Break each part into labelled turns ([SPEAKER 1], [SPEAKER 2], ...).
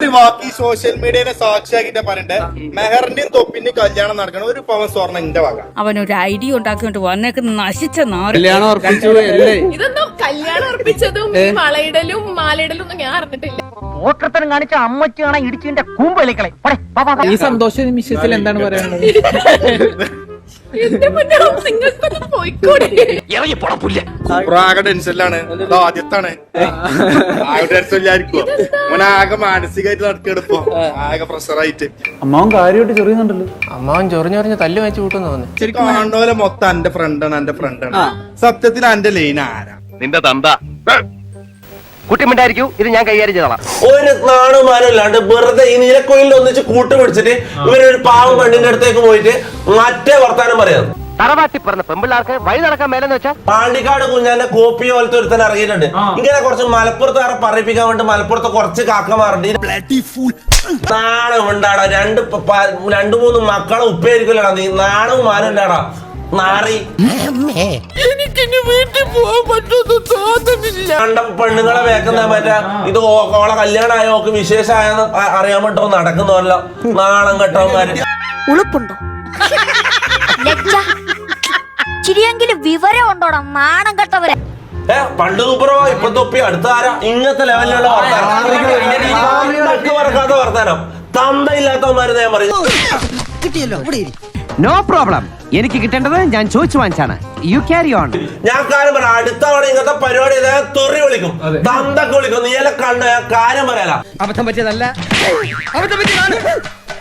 [SPEAKER 1] ഒരു വാക്ക് സോഷ്യൽ മീഡിയനെ സാക്ഷിയാക്കിട്ട് പറയണ്ടേ, മെഹറിന്റെയും തൊപ്പിന്റെയും കല്യാണം നടക്കണം, 1 പവൻ സ്വർണ്ണം എന്റെ വക.
[SPEAKER 2] അവനൊരു ഐഡിയ ഉണ്ടാക്കിയിട്ട് വന്നേക്ക് നശിച്ച
[SPEAKER 3] ഇതൊന്നും കല്യാണം ഉറപ്പിച്ചതും ഈ വളയിടലും മാലയിടലും ഒന്നും ഞാൻ അറിഞ്ഞിട്ടില്ല.
[SPEAKER 4] ഓക്കത്തരം കാണിച്ച അമ്മച്ച് കാണാൻ ഇടിച്ചിന്റെ കൂമ്പ് കളിക്കളെ.
[SPEAKER 5] ഈ സന്തോഷ നിമിഷത്തിൽ എന്താണ് പറയാനുള്ളത്?
[SPEAKER 3] എന്റെ മുന്നേ നിങ്ങൾക്കൊന്നും പോയിക്കൂടെ?
[SPEAKER 1] ആകെ ടെൻഷനിലാണ്. ഇത് ആദ്യത്താണ്. ആകെ ടെൻഷനിലായിരിക്കും. ആകെ മാനസികമായിട്ട് നടത്തിയെടുപ്പോ ആകെ പ്രഷറായിട്ട്.
[SPEAKER 5] അമ്മാവൻ കാര്യമായിട്ട് ചൊറിയുന്നുണ്ടല്ലോ.
[SPEAKER 6] അമ്മാവൻ ചൊറിഞ്ഞൊറിഞ്ഞ് തല്ലു വെച്ച് കൂട്ടുന്നു തോന്നുന്നു.
[SPEAKER 1] ശരിക്കും കാണുന്നപോലെ മൊത്തം എന്റെ ഫ്രണ്ടാണ്. സത്യത്തിൽ എന്റെ ലൈൻ ആരാ?
[SPEAKER 7] നിന്റെ തന്ത കുട്ടിമിണ്ടായിരിക്കും. ഇത് ഞാൻ കൈകാര്യം ചെയ്തോളാം.
[SPEAKER 8] ഒരു നാണുമാനല്ലാണ്ട് വെറുതെ ഈ നീലക്കോയിലിൽ ഒന്നിച്ച് കൂട്ടുപിടിച്ചിട്ട് ഇവരൊരു പാവം പെണ്ണിന്റെ അടുത്തേക്ക് പോയിട്ട് മറ്റേ വർത്താനം പറയാം.
[SPEAKER 7] തറവാട്ടി പറഞ്ഞ പെമ്പിള്ളാർക്ക് വഴി നടക്കാൻ മേലെന്ന് വെച്ചാൽ
[SPEAKER 8] പാണ്ടിക്കാട് കുഞ്ഞാന്റെ കോപ്പി പോലത്തെ ഒരുത്തൻ ഇറങ്ങിയിട്ടുണ്ട്. ഇങ്ങനെ കുറച്ച് മലപ്പുറത്തുകാരെ പറയിപ്പിക്കാൻ വേണ്ടി മലപ്പുറത്ത് കുറച്ച് കാക്കമാറുണ്ട്. നാണം ഉണ്ടാടാ. 2-3 മക്കളെ ഉപ്പയായിരിക്കില്ലടാ നീ. നാണവും മാനം ഉണ്ടാടാ നാറി.
[SPEAKER 3] എനിക്കിനി വീട്ടിൽ പോകാൻ പറ്റുമെന്ന് തോന്നുന്നില്ല.
[SPEAKER 8] പെണ്ണുങ്ങളെ വേക്കുന്ന മറ്റേ ഇത് ഓളെ കല്യാണമായോ ഓക്ക് വിശേഷമായെന്ന് അറിയാൻ പറ്റോ നടക്കുന്നല്ലോ നാണം കെട്ടവന്മാര്.
[SPEAKER 9] ഉളുപ്പുണ്ടോ? ചിരിയെങ്കിലും വിവരം ഉണ്ടോടാ നാണം കെട്ടവരെ.
[SPEAKER 8] പണ്ട് സൂപ്പറോ ഇപ്പൊ തൊപ്പി അടുത്ത ആരാ? ഇങ്ങനത്തെ ലെവലിലുള്ള വർത്താനം തന്തയില്ലാത്തവന്മാര് ഞാൻ പറയും.
[SPEAKER 4] No problem. എനിക്ക് കിട്ടേണ്ടത് ഞാൻ ചോദിച്ചു വാങ്ങിച്ചാണ്. You carry on.
[SPEAKER 8] ഞാൻ കാര്യം പറയാം. അടുത്ത തവണ ഇങ്ങനത്തെ പരിപാടി തെറി വിളിക്കും, തന്തൊക്കെ വിളിക്കും. നീല കണ്ട കാര്യം പറയാല.
[SPEAKER 4] അബദ്ധം പറ്റിയതല്ല, അബദ്ധം പറ്റിയതാണ്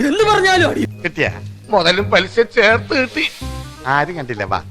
[SPEAKER 4] എന്ന് പറഞ്ഞാലോ
[SPEAKER 7] കിട്ടിയ മുതലും പലിശ ചേർത്ത് കിട്ടി. ആരും കണ്ടില്ല. വാ.